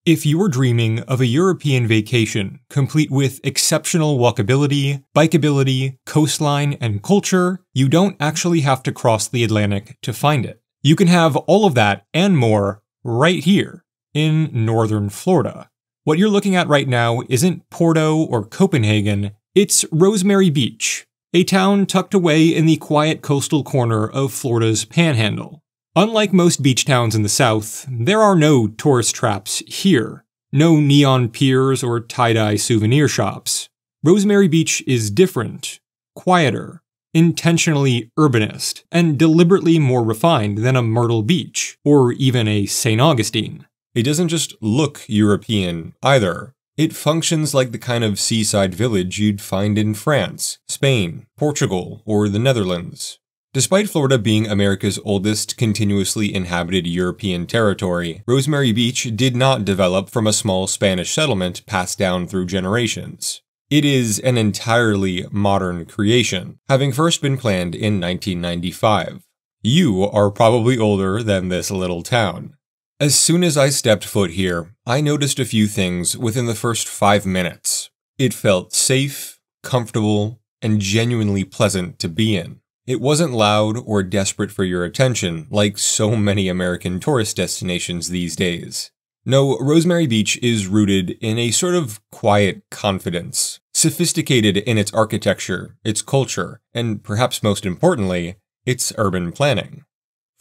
If you're dreaming of a European vacation complete with exceptional walkability, bikeability, coastline, and culture, you don't actually have to cross the Atlantic to find it. You can have all of that and more right here in northern Florida. What you're looking at right now isn't Porto or Copenhagen, it's Rosemary Beach, a town tucked away in the quiet coastal corner of Florida's Panhandle. Unlike most beach towns in the south, there are no tourist traps here. No neon piers or tie-dye souvenir shops. Rosemary Beach is different, quieter, intentionally urbanist, and deliberately more refined than a Myrtle Beach, or even a St. Augustine. It doesn't just look European, either. It functions like the kind of seaside village you'd find in France, Spain, Portugal, or the Netherlands. Despite Florida being America's oldest continuously inhabited European territory, Rosemary Beach did not develop from a small Spanish settlement passed down through generations. It is an entirely modern creation, having first been planned in 1995. You are probably older than this little town. As soon as I stepped foot here, I noticed a few things within the first 5 minutes. It felt safe, comfortable, and genuinely pleasant to be in. It wasn't loud or desperate for your attention, like so many American tourist destinations these days. No, Rosemary Beach is rooted in a sort of quiet confidence, sophisticated in its architecture, its culture, and perhaps most importantly, its urban planning.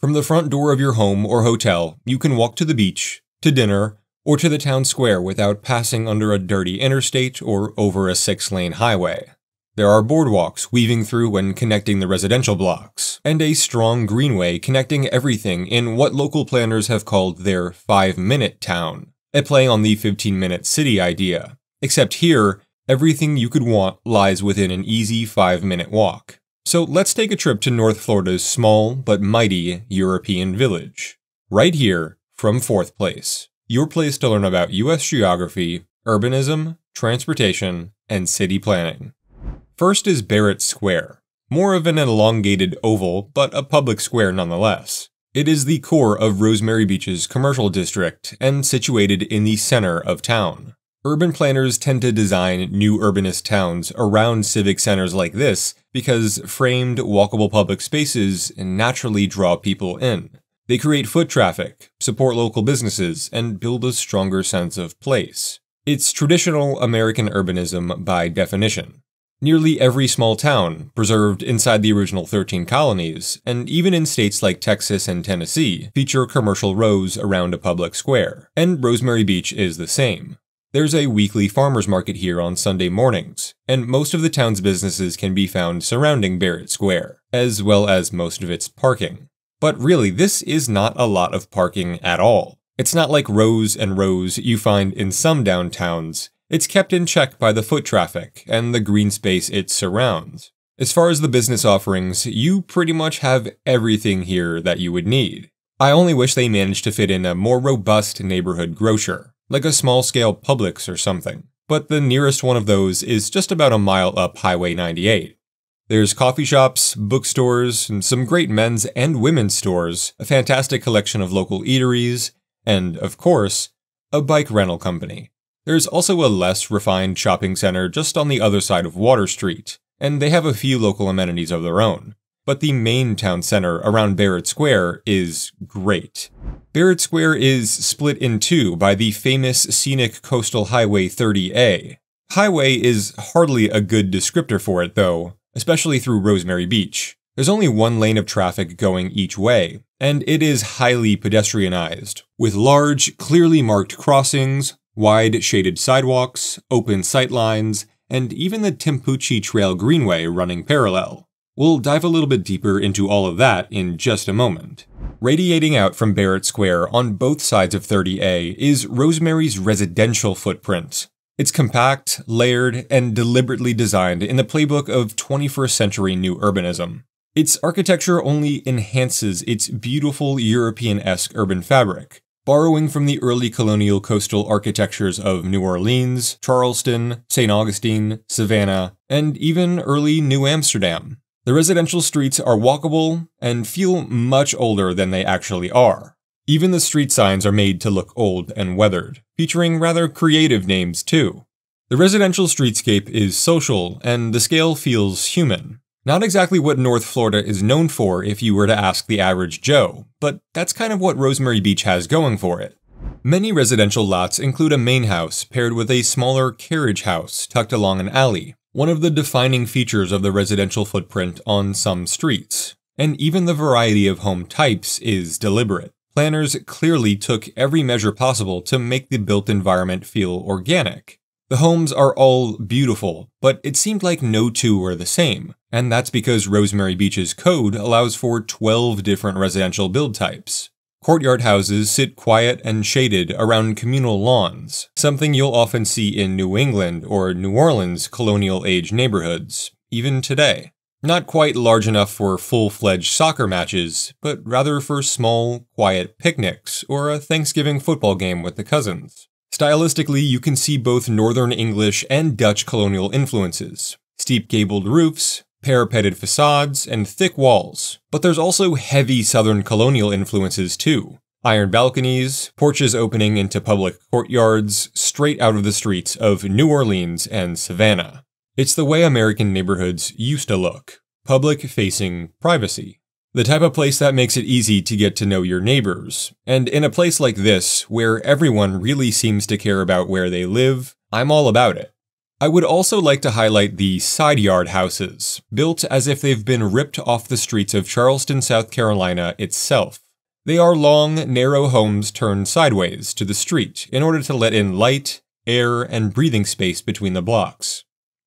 From the front door of your home or hotel, you can walk to the beach, to dinner, or to the town square without passing under a dirty interstate or over a 6-lane highway. There are boardwalks weaving through and connecting the residential blocks, and a strong greenway connecting everything in what local planners have called their 5-minute town, a play on the 15-minute city idea. Except here, everything you could want lies within an easy 5-minute walk. So let's take a trip to North Florida's small but mighty European village. Right here, from 4th Place, your place to learn about US geography, urbanism, transportation, and city planning. First is Barrett Square, more of an elongated oval, but a public square nonetheless. It is the core of Rosemary Beach's commercial district and situated in the center of town. Urban planners tend to design new urbanist towns around civic centers like this because framed, walkable public spaces naturally draw people in. They create foot traffic, support local businesses, and build a stronger sense of place. It's traditional American urbanism by definition. Nearly every small town, preserved inside the original 13 colonies, and even in states like Texas and Tennessee, feature commercial rows around a public square, and Rosemary Beach is the same. There's a weekly farmers market here on Sunday mornings, and most of the town's businesses can be found surrounding Barrett Square, as well as most of its parking. But really, this is not a lot of parking at all. It's not like rows and rows you find in some downtowns. It's kept in check by the foot traffic and the green space it surrounds. As far as the business offerings, you pretty much have everything here that you would need. I only wish they managed to fit in a more robust neighborhood grocer, like a small-scale Publix or something. But the nearest one of those is just about a mile up Highway 98. There's coffee shops, bookstores, and some great men's and women's stores, a fantastic collection of local eateries, and, of course, a bike rental company. There's also a less refined shopping center just on the other side of Water Street, and they have a few local amenities of their own. But the main town center around Barrett Square is great. Barrett Square is split in two by the famous scenic coastal Highway 30A. Highway is hardly a good descriptor for it though, especially through Rosemary Beach. There's only one lane of traffic going each way, and it is highly pedestrianized, with large, clearly marked crossings, wide shaded sidewalks, open sightlines, and even the Tempucci Trail Greenway running parallel. We'll dive a little bit deeper into all of that in just a moment. Radiating out from Barrett Square on both sides of 30A is Rosemary's residential footprint. It's compact, layered, and deliberately designed in the playbook of 21st century new urbanism. Its architecture only enhances its beautiful European-esque urban fabric, borrowing from the early colonial coastal architectures of New Orleans, Charleston, St. Augustine, Savannah, and even early New Amsterdam. The residential streets are walkable and feel much older than they actually are. Even the street signs are made to look old and weathered, featuring rather creative names too. The residential streetscape is social, and the scale feels human. Not exactly what North Florida is known for if you were to ask the average Joe, but that's kind of what Rosemary Beach has going for it. Many residential lots include a main house paired with a smaller carriage house tucked along an alley, one of the defining features of the residential footprint on some streets. And even the variety of home types is deliberate. Planners clearly took every measure possible to make the built environment feel organic. The homes are all beautiful, but it seemed like no two were the same, and that's because Rosemary Beach's code allows for 12 different residential build types. Courtyard houses sit quiet and shaded around communal lawns, something you'll often see in New England or New Orleans colonial-age neighborhoods, even today. Not quite large enough for full-fledged soccer matches, but rather for small, quiet picnics or a Thanksgiving football game with the cousins. Stylistically, you can see both Northern English and Dutch colonial influences, steep gabled roofs, parapeted facades, and thick walls. But there's also heavy Southern colonial influences too. Iron balconies, porches opening into public courtyards, straight out of the streets of New Orleans and Savannah. It's the way American neighborhoods used to look. Public-facing privacy. The type of place that makes it easy to get to know your neighbors. And in a place like this, where everyone really seems to care about where they live, I'm all about it. I would also like to highlight the side yard houses, built as if they've been ripped off the streets of Charleston, South Carolina itself. They are long, narrow homes turned sideways to the street in order to let in light, air, and breathing space between the blocks.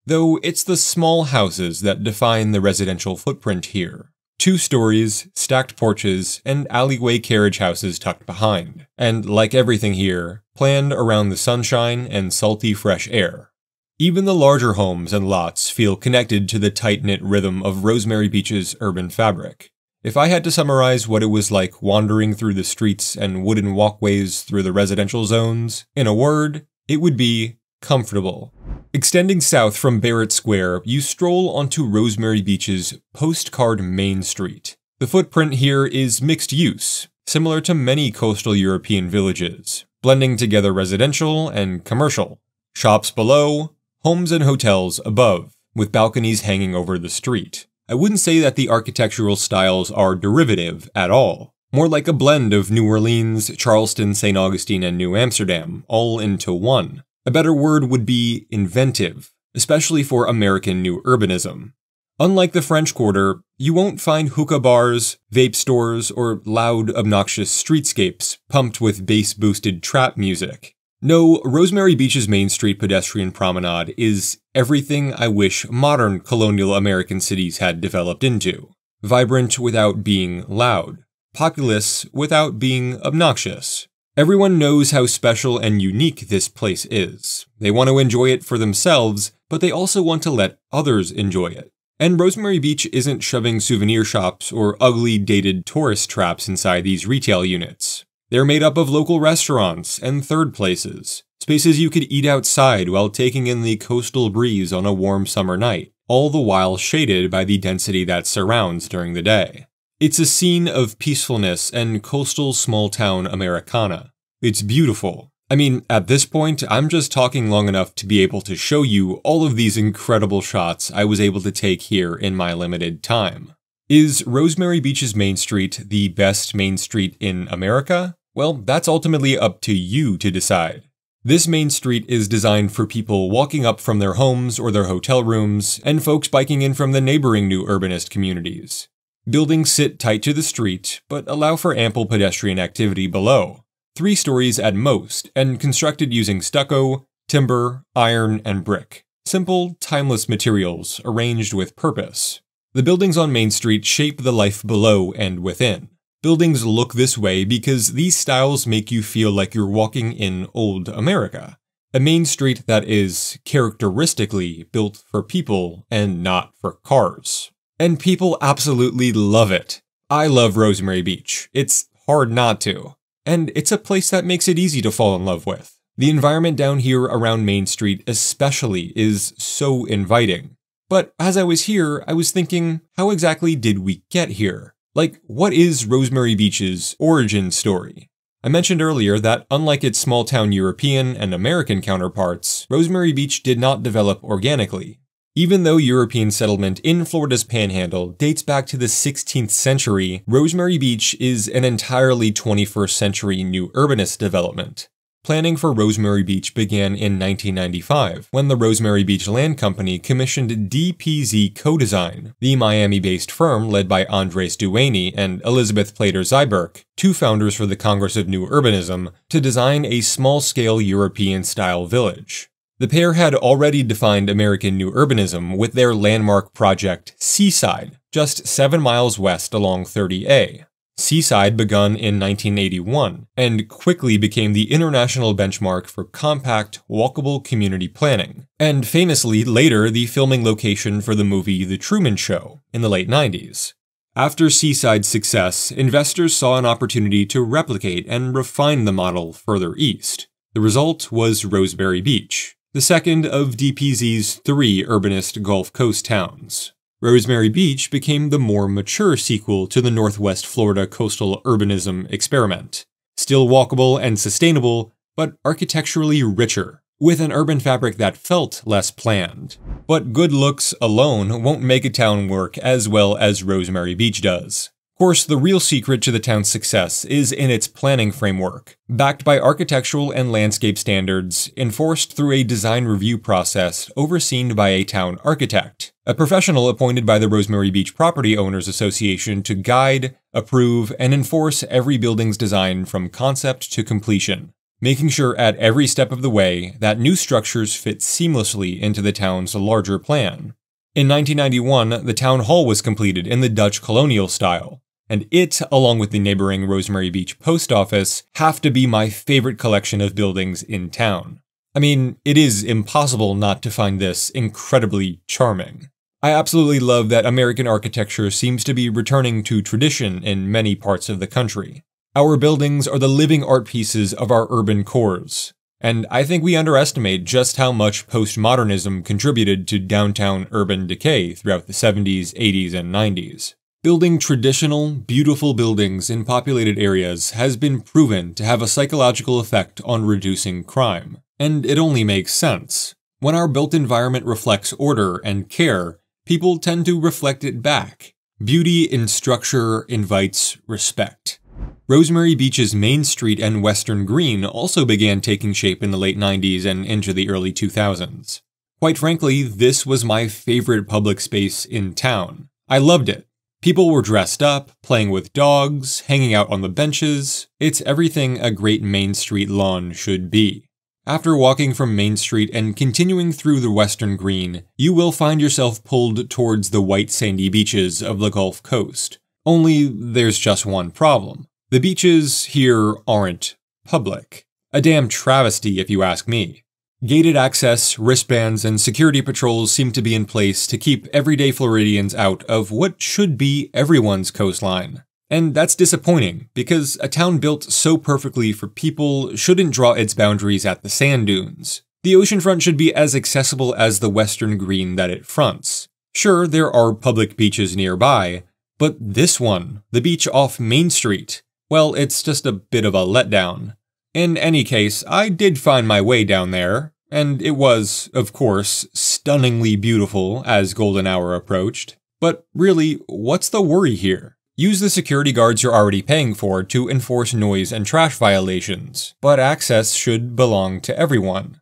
Though it's the small houses that define the residential footprint here. 2 stories, stacked porches, and alleyway carriage houses tucked behind. And like everything here, planned around the sunshine and salty fresh air. Even the larger homes and lots feel connected to the tight-knit rhythm of Rosemary Beach's urban fabric. If I had to summarize what it was like wandering through the streets and wooden walkways through the residential zones, in a word, it would be comfortable. Extending south from Barrett Square, you stroll onto Rosemary Beach's postcard Main Street. The footprint here is mixed use, similar to many coastal European villages, blending together residential and commercial. Shops below, homes and hotels above, with balconies hanging over the street. I wouldn't say that the architectural styles are derivative at all. More like a blend of New Orleans, Charleston, St. Augustine, and New Amsterdam, all into one. A better word would be inventive, especially for American new urbanism. Unlike the French Quarter, you won't find hookah bars, vape stores, or loud, obnoxious streetscapes pumped with bass-boosted trap music. No, Rosemary Beach's Main Street pedestrian promenade is everything I wish modern colonial American cities had developed into. Vibrant without being loud. Populous without being obnoxious. Everyone knows how special and unique this place is. They want to enjoy it for themselves, but they also want to let others enjoy it. And Rosemary Beach isn't shoving souvenir shops or ugly, dated tourist traps inside these retail units. They're made up of local restaurants and third places, spaces you could eat outside while taking in the coastal breeze on a warm summer night, all the while shaded by the density that surrounds during the day. It's a scene of peacefulness and coastal small-town Americana. It's beautiful. I mean, at this point, I'm just talking long enough to be able to show you all of these incredible shots I was able to take here in my limited time. Is Rosemary Beach's Main Street the best main street in America? Well, that's ultimately up to you to decide. This main street is designed for people walking up from their homes or their hotel rooms, and folks biking in from the neighboring new urbanist communities. Buildings sit tight to the street, but allow for ample pedestrian activity below. 3 stories at most, and constructed using stucco, timber, iron, and brick. Simple, timeless materials arranged with purpose. The buildings on Main Street shape the life below and within. Buildings look this way because these styles make you feel like you're walking in old America. A main street that is characteristically built for people and not for cars. And people absolutely love it. I love Rosemary Beach. It's hard not to. And it's a place that makes it easy to fall in love with. The environment down here around Main Street especially is so inviting. But as I was here, I was thinking, how exactly did we get here? Like, what is Rosemary Beach's origin story? I mentioned earlier that unlike its small-town European and American counterparts, Rosemary Beach did not develop organically. Even though European settlement in Florida's Panhandle dates back to the 16th century, Rosemary Beach is an entirely 21st century new urbanist development. Planning for Rosemary Beach began in 1995, when the Rosemary Beach Land Company commissioned DPZ Co-Design, the Miami-based firm led by Andres Duany and Elizabeth Plater-Zyberk, two founders for the Congress of New Urbanism, to design a small-scale European-style village. The pair had already defined American New Urbanism with their landmark project Seaside, just 7 miles west along 30A. Seaside begun in 1981 and quickly became the international benchmark for compact, walkable community planning, and famously later the filming location for the movie The Truman Show in the late 90s. After Seaside's success, investors saw an opportunity to replicate and refine the model further east. The result was Rosemary Beach, the second of DPZ's 3 urbanist Gulf Coast towns. Rosemary Beach became the more mature sequel to the Northwest Florida coastal urbanism experiment. Still walkable and sustainable, but architecturally richer, with an urban fabric that felt less planned. But good looks alone won't make a town work as well as Rosemary Beach does. Of course, the real secret to the town's success is in its planning framework, backed by architectural and landscape standards, enforced through a design review process overseen by a town architect, a professional appointed by the Rosemary Beach Property Owners Association to guide, approve, and enforce every building's design from concept to completion, making sure at every step of the way that new structures fit seamlessly into the town's larger plan. In 1991, the town hall was completed in the Dutch colonial style, and it, along with the neighboring Rosemary Beach Post Office, have to be my favorite collection of buildings in town. I mean, it is impossible not to find this incredibly charming. I absolutely love that American architecture seems to be returning to tradition in many parts of the country. Our buildings are the living art pieces of our urban cores, and I think we underestimate just how much postmodernism contributed to downtown urban decay throughout the 70s, 80s, and 90s. Building traditional, beautiful buildings in populated areas has been proven to have a psychological effect on reducing crime. And it only makes sense. When our built environment reflects order and care, people tend to reflect it back. Beauty in structure invites respect. Rosemary Beach's Main Street and Western Green also began taking shape in the late 90s and into the early 2000s. Quite frankly, this was my favorite public space in town. I loved it. People were dressed up, playing with dogs, hanging out on the benches. It's everything a great Main Street lawn should be. After walking from Main Street and continuing through the Western Green, you will find yourself pulled towards the white sandy beaches of the Gulf Coast. Only there's just one problem. The beaches here aren't public. A damn travesty if you ask me. Gated access, wristbands, and security patrols seem to be in place to keep everyday Floridians out of what should be everyone's coastline. And that's disappointing, because a town built so perfectly for people shouldn't draw its boundaries at the sand dunes. The oceanfront should be as accessible as the Western Green that it fronts. Sure, there are public beaches nearby, but this one, the beach off Main Street, well, it's just a bit of a letdown. In any case, I did find my way down there, and it was, of course, stunningly beautiful as golden hour approached. But really, what's the worry here? Use the security guards you're already paying for to enforce noise and trash violations, but access should belong to everyone.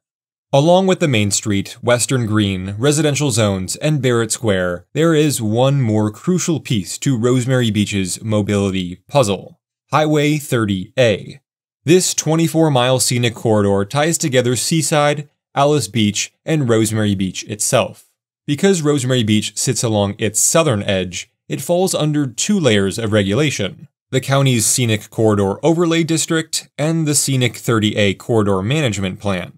Along with the Main Street, Western Green, residential zones, and Barrett Square, there is one more crucial piece to Rosemary Beach's mobility puzzle: Highway 30A. This 24-mile scenic corridor ties together Seaside, Alice Beach, and Rosemary Beach itself. Because Rosemary Beach sits along its southern edge, it falls under 2 layers of regulation: the county's Scenic Corridor Overlay District and the Scenic 30A Corridor Management Plan.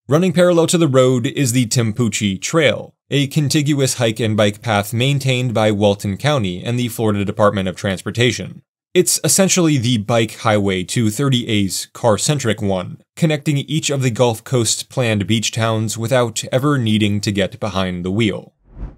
Running parallel to the road is the Timpucci Trail, a contiguous hike and bike path maintained by Walton County and the Florida Department of Transportation. It's essentially the bike highway to 30A's car-centric one, connecting each of the Gulf Coast's planned beach towns without ever needing to get behind the wheel.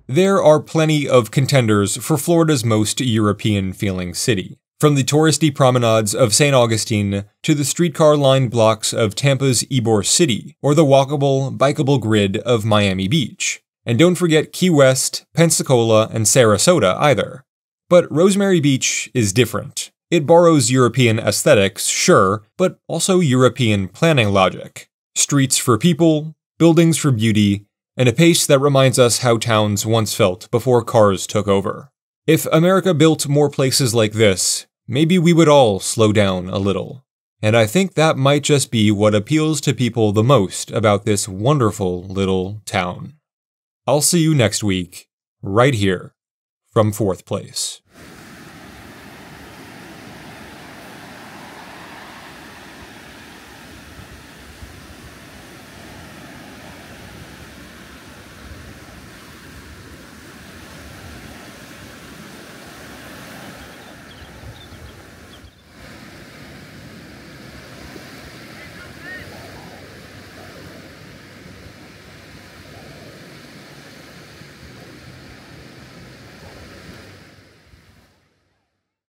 There are plenty of contenders for Florida's most European-feeling city. From the touristy promenades of St. Augustine to the streetcar-lined blocks of Tampa's Ybor City, or the walkable, bikeable grid of Miami Beach. And don't forget Key West, Pensacola, and Sarasota either. But Rosemary Beach is different. It borrows European aesthetics, sure, but also European planning logic. Streets for people, buildings for beauty, and a pace that reminds us how towns once felt before cars took over. If America built more places like this, maybe we would all slow down a little. And I think that might just be what appeals to people the most about this wonderful little town. I'll see you next week, right here, from 4th Place.